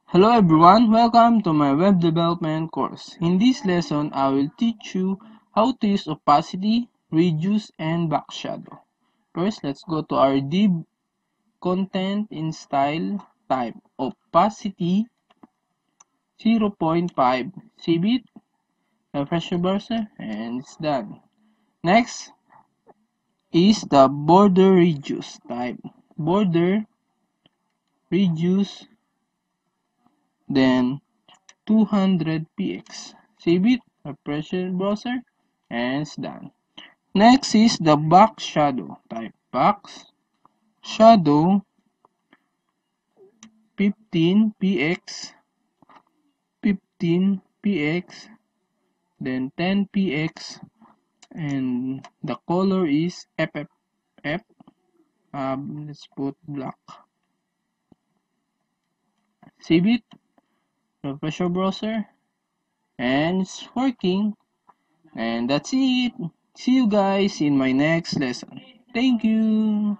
Hello everyone, welcome to my web development course. In this lesson, I will teach you how to use opacity, reduce, and backshadow. First, let's go to our div content in style type opacity 0.5. Save it, refresh your browser, and it's done. Next is the border reduce type. Border reduce, then 200px. Save it, refresh your browser, and it's done. Next is the back shadow type. Box shadow 15px, 15px, then 10px, and the color is FFF. Let's put black. Save it, refresh your browser, and it's working. And that's it. See you guys in my next lesson. Thank you.